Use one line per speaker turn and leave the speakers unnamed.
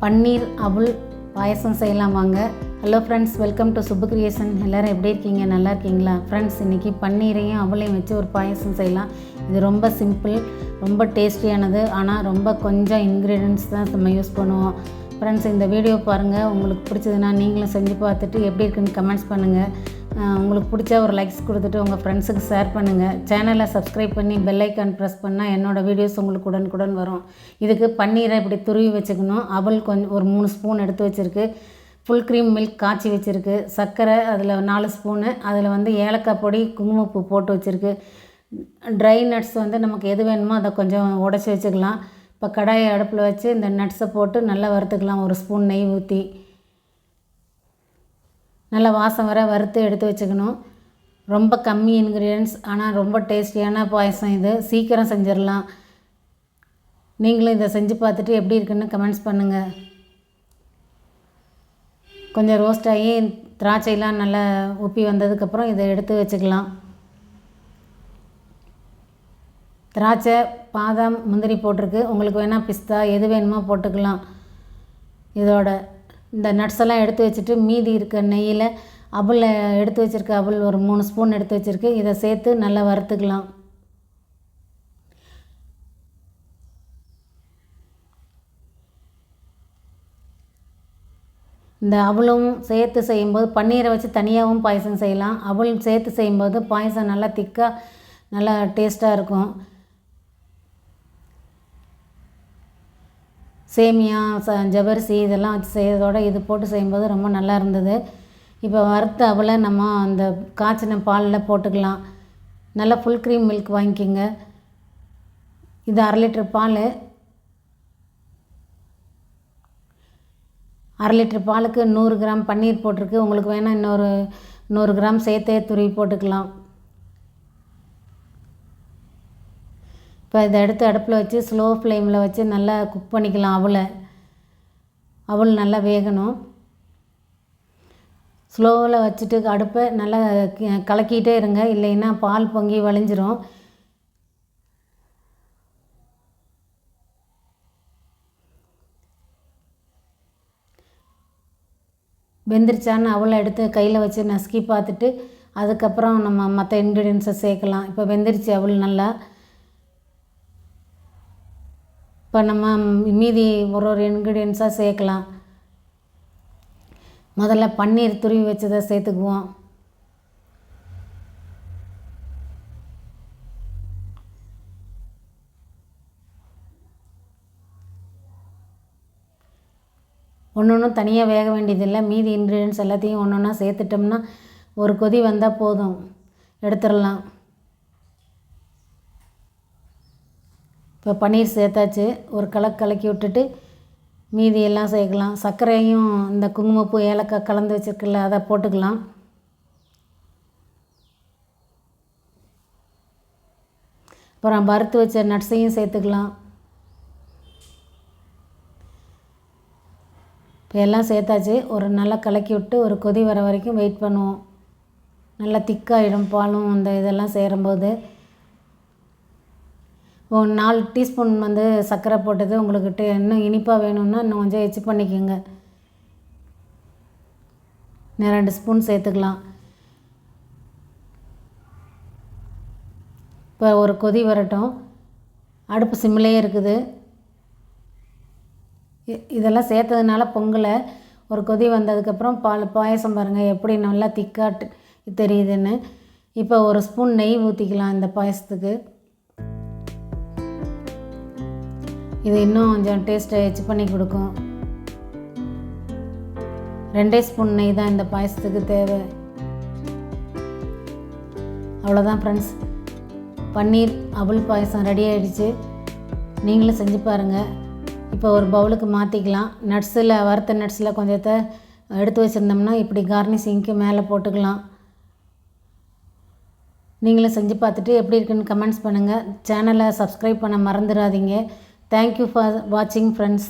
பன்னீர் அவல் பாயசம் செய்யலாம் வாங்க. Hello friends, welcome to Subbu creation. எல்லோரும் எப்படி இருக்கீங்க? நல்லா இருக்கீங்களா ஃப்ரெண்ட்ஸ்? இன்றைக்கி பன்னீரையும் அவலையும் வச்சு ஒரு பாயசம் செய்யலாம். இது ரொம்ப சிம்பிள், ரொம்ப டேஸ்டியானது. ஆனால் ரொம்ப கொஞ்சம் இன்க்ரீடியன்ட்ஸ் தான் நம்ம யூஸ் பண்ணுவோம். ஃப்ரெண்ட்ஸ், இந்த வீடியோ பாருங்கள். உங்களுக்கு பிடிச்சதுன்னா நீங்களும் செஞ்சு பார்த்துட்டு எப்படி இருக்குன்னு கமெண்ட்ஸ் பண்ணுங்கள். உங்களுக்கு பிடிச்சா ஒரு லைக்ஸ் கொடுத்துட்டு உங்கள் ஃப்ரெண்ட்ஸுக்கு ஷேர் பண்ணுங்கள். சேனலை சப்ஸ்கிரைப் பண்ணி பெல் ஐக்கான் ப்ரெஸ் பண்ணால் என்னோடய வீடியோஸ் உங்களுக்கு உடனுக்குடன் வரும். இதுக்கு பன்னீரை இப்படி துருவி வச்சுக்கணும். அவல் கொஞ்சம் ஒரு 3 ஸ்பூன் எடுத்து வச்சுருக்கு. ஃபுல் க்ரீம் மில்க் காய்ச்சி வச்சுருக்கு. சர்க்கரை அதில் 4 ஸ்பூனு. அதில் ஏலக்காய் பொடி, குங்குமப்பூ போட்டு வச்சுருக்கு. ட்ரை நட்ஸ் நமக்கு எது வேணுமோ அதை கொஞ்சம் உடச்சி வச்சுக்கலாம். இப்போ கடாயை அடுப்பில் வச்சு இந்த நட்ஸை போட்டு நல்லா வறுத்துக்கலாம். 1 ஸ்பூன் நெய் ஊற்றி நல்லா வாசம் வர வறுத்து எடுத்து வச்சுக்கணும். ரொம்ப கம்மி இன்க்ரீடியன்ட்ஸ், ஆனால் ரொம்ப டேஸ்டியான பாயசம். இது சீக்கிரம் செஞ்சிடலாம். நீங்களும் இதை செஞ்சு பார்த்துட்டு எப்படி இருக்குன்னு கமெண்ட்ஸ் பண்ணுங்கள். கொஞ்சம் ரோஸ்ட் ஆகி திராட்சையெல்லாம் நல்லா உப்பி வந்ததுக்கப்புறம் இதை எடுத்து வச்சுக்கலாம். திராட்சை, பாதாம், முந்திரி போட்டிருக்கு. உங்களுக்கு வேணால் பிஸ்தா எது வேணுமோ போட்டுக்கலாம். இதோட இந்த நட்ஸ் எல்லாம் எடுத்து வச்சுட்டு மீதி இருக்க நெய்யில் அவல் எடுத்து வச்சுருக்க அவல் ஒரு 3 ஸ்பூன் எடுத்து வச்சுருக்கு. இதை சேர்த்து நல்லா வறுத்துக்கலாம். இந்த அவலும் சேர்த்து செய்யும்போது பன்னீரை வச்சு தனியாகவும் பாயசம் செய்யலாம். அவல் சேர்த்து செய்யும்போது பாயசம் நல்லா திக்காக நல்லா டேஸ்ட்டாக இருக்கும். சேமியா, ஜவ்வரிசி இதெல்லாம் வச்சு செய்கிறதோட இது போட்டு செய்யும்போது ரொம்ப நல்லா இருந்தது. இப்போ வறுத்த அவலை நம்ம அந்த காய்ச்சின பாலில் போட்டுக்கலாம். நல்லா ஃபுல் க்ரீம் மில்க் வாங்கிக்கோங்க. இது 1/2 லிட்டர் பால். 1/2 லிட்டர் பாலுக்கு 100 கிராம் பன்னீர் போட்டிருக்கு. உங்களுக்கு வேணால் இன்னொரு 100 கிராம் சேர்த்தே துருவி போட்டுக்கலாம். இப்போ இதை எடுத்து அடுப்பில் வச்சு ஸ்லோ ஃப்ளேமில் வச்சு நல்லா குக் பண்ணிக்கலாம். அவல் நல்லா வேகணும். ஸ்லோவில் வச்சுட்டு அடுப்பை நல்லா கலக்கிட்டே இருங்க, இல்லைன்னா பால் பொங்கி வழிஞ்சிரும். வெந்திரிச்சான்னு அவலை எடுத்து கையில் வச்சு நசுக்கி பார்த்துட்டு அதுக்கப்புறம் நம்ம மற்ற இன்க்ரீடியன்ஸை சேர்க்கலாம். இப்போ வெந்திரிச்சு அவல் நல்லா. இப்போ நம்ம மீதி ஒரு இன்க்ரீடியன்ஸாக சேர்க்கலாம். முதல்ல பன்னீர் துருவி வச்சதை சேர்த்துக்குவோம். ஒன்றும் தனியாக வேக வேண்டியதில்லை. மீதி இன்க்ரீடியன்ஸ் எல்லாத்தையும் ஒன்றா சேர்த்துட்டோம்னா ஒரு கொதி வந்தால் போதும், எடுத்துடலாம். இப்போ பன்னீர் சேர்த்தாச்சு. ஒரு கலக்கி விட்டுட்டு மீதி எல்லாம் சேர்க்கலாம். சர்க்கரையும் இந்த குங்குமப்பூ, ஏலக்காய் கலந்து வச்சுருக்குல்ல அதை போட்டுக்கலாம். அப்புறம் வறுத்து வச்ச நட்ஸையும் சேர்த்துக்கலாம். இப்போ எல்லாம் சேர்த்தாச்சு. ஒரு நல்லா கலக்கி விட்டு ஒரு கொதி வர வரைக்கும் வெயிட் பண்ணுவோம். நல்லா திக்காகிடும் பாலும் அந்த இதெல்லாம் சேரும்போது. 4 டீஸ்பூன் சர்க்கரை போட்டது. உங்களுக்கு இன்னும் இனிப்பாக வேணும்னா இன்னும் கொஞ்சம் எச்சு பண்ணிக்கோங்க. இன்னும் 2 ஸ்பூன் சேர்த்துக்கலாம். இப்போ ஒரு கொதி வரட்டும். அடுப்பு சிம்மிலேயே இருக்குது. இதெல்லாம் சேர்த்ததுனால பொங்கலை. ஒரு கொதி வந்ததுக்கப்புறம் பாயசம் பாருங்கள் எப்படி நல்லா திக்காக தெரியுதுன்னு. இப்போ 1 ஸ்பூன் நெய் ஊற்றிக்கலாம் இந்த பாயசத்துக்கு. இது இன்னும் கொஞ்சம் டேஸ்ட்டை எச்சு பண்ணி கொடுக்கும். 2 ஸ்பூன் நெய் தான் இந்த பாயசத்துக்கு தேவை. அவ்வளோதான் ஃப்ரெண்ட்ஸ், பன்னீர் அவல் பாயசம் ரெடி ஆகிடுச்சு. நீங்களும் செஞ்சு பாருங்கள். இப்போ ஒரு பவுலுக்கு மாற்றிக்கலாம். நட்ஸில் வறுத்த நட்ஸில் கொஞ்சத்தை எடுத்து வச்சுருந்தோம்னா இப்படி கார்னிஷிங்க்கு மேலே போட்டுக்கலாம். நீங்களும் செஞ்சு பார்த்துட்டு எப்படி இருக்குன்னு கமெண்ட்ஸ் பண்ணுங்கள். சேனலை சப்ஸ்கிரைப் பண்ண மறந்துடாதீங்க. Thank you for watching, friends.